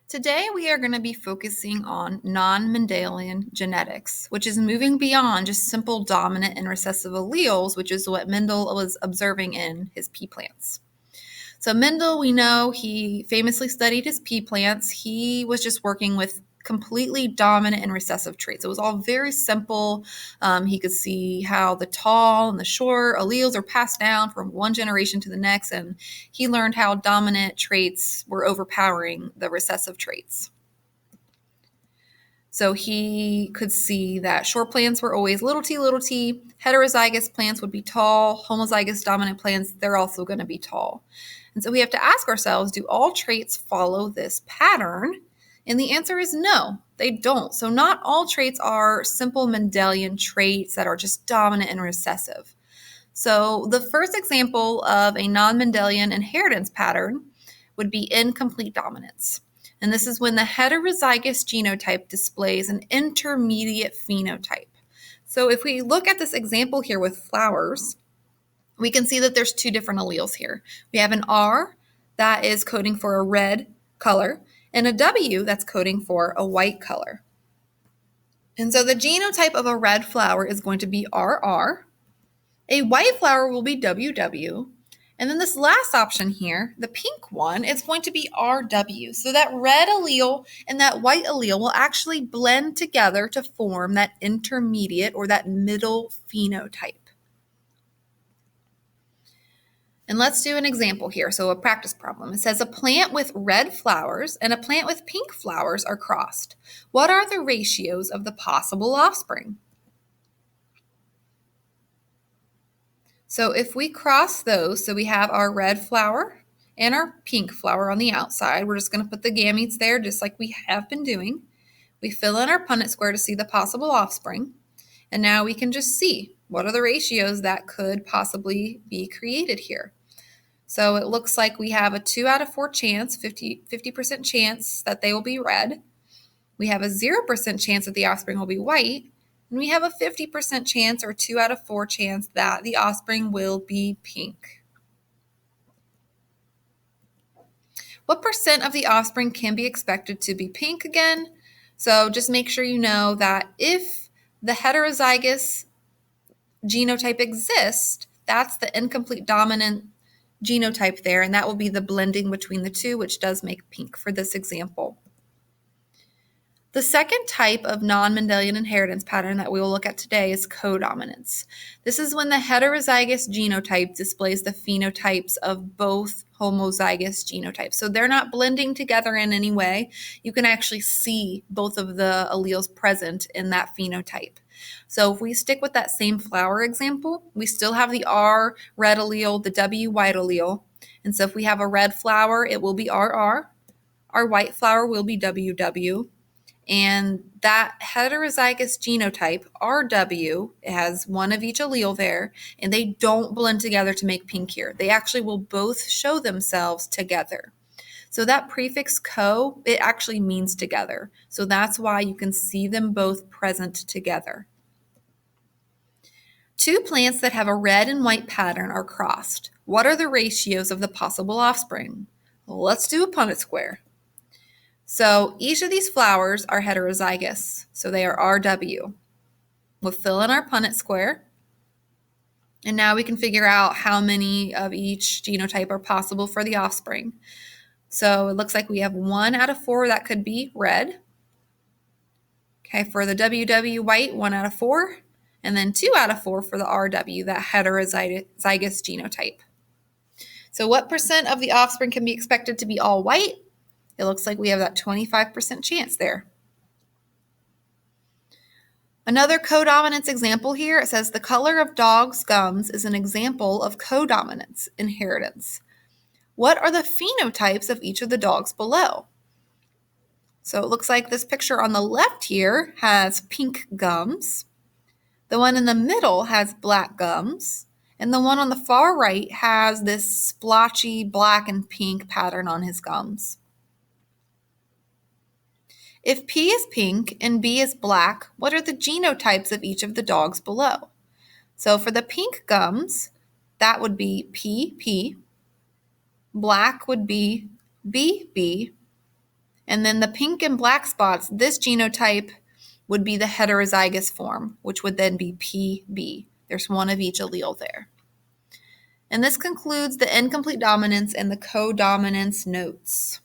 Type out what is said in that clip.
Today, we are going to be focusing on non-Mendelian genetics, which is moving beyond just simple dominant and recessive alleles, which is what Mendel was observing in his pea plants. So Mendel, we know he famously studied his pea plants. He was just working with completely dominant and recessive traits. It was all very simple. He could see how the tall and the short alleles are passed down from one generation to the next, and he learned how dominant traits were overpowering the recessive traits. So he could see that short plants were always little t, heterozygous plants would be tall, homozygous dominant plants, they're also going to be tall. And so we have to ask ourselves, do all traits follow this pattern? And the answer is no, they don't. So not all traits are simple Mendelian traits that are just dominant and recessive. So the first example of a non-Mendelian inheritance pattern would be incomplete dominance. And this is when the heterozygous genotype displays an intermediate phenotype. So if we look at this example here with flowers, we can see that there's two different alleles here. We have an R that is coding for a red color and a W that's coding for a white color. And so the genotype of a red flower is going to be RR. A white flower will be WW. And then this last option here, the pink one, is going to be RW. So that red allele and that white allele will actually blend together to form that intermediate or that middle phenotype. And let's do an example here. So a practice problem. It says a plant with red flowers and a plant with pink flowers are crossed. What are the ratios of the possible offspring? So if we cross those, so we have our red flower and our pink flower on the outside, we're just going to put the gametes there just like we have been doing. We fill in our Punnett square to see the possible offspring. And now we can just see what are the ratios that could possibly be created here. So it looks like we have a 2 out of 4 chance, 50% chance that they will be red. We have a 0% chance that the offspring will be white. And we have a 50% chance or 2 out of 4 chance that the offspring will be pink. What percent of the offspring can be expected to be pink again? So just make sure you know that if the heterozygous genotype exists, that's the incomplete dominant genotype there, and that will be the blending between the two, which does make pink for this example. The second type of non-Mendelian inheritance pattern that we will look at today is codominance. This is when the heterozygous genotype displays the phenotypes of both homozygous genotypes. So they're not blending together in any way. You can actually see both of the alleles present in that phenotype. So if we stick with that same flower example, we still have the R red allele, the W white allele. And so if we have a red flower, it will be RR. Our white flower will be WW. And that heterozygous genotype, RW, has one of each allele there, and they don't blend together to make pink here. They actually will both show themselves together. So that prefix co, it actually means together. So that's why you can see them both present together. Two plants that have a red and white pattern are crossed. What are the ratios of the possible offspring? Well, let's do a Punnett square. So each of these flowers are heterozygous, so they are RW. We'll fill in our Punnett square, and now we can figure out how many of each genotype are possible for the offspring. So it looks like we have 1 out of 4 that could be red. Okay, for the WW white, 1 out of 4, and then 2 out of 4 for the RW, that heterozygous genotype. So what percent of the offspring can be expected to be all white? It looks like we have that 25% chance there. Another codominance example here, it says the color of dog's gums is an example of codominance inheritance. What are the phenotypes of each of the dogs below? So it looks like this picture on the left here has pink gums. The one in the middle has black gums. And the one on the far right has this splotchy black and pink pattern on his gums. If P is pink and B is black, what are the genotypes of each of the dogs below? So for the pink gums, that would be PP. Black would be BB. And then the pink and black spots, this genotype would be the heterozygous form, which would then be PB. There's one of each allele there. And this concludes the incomplete dominance and the codominance notes.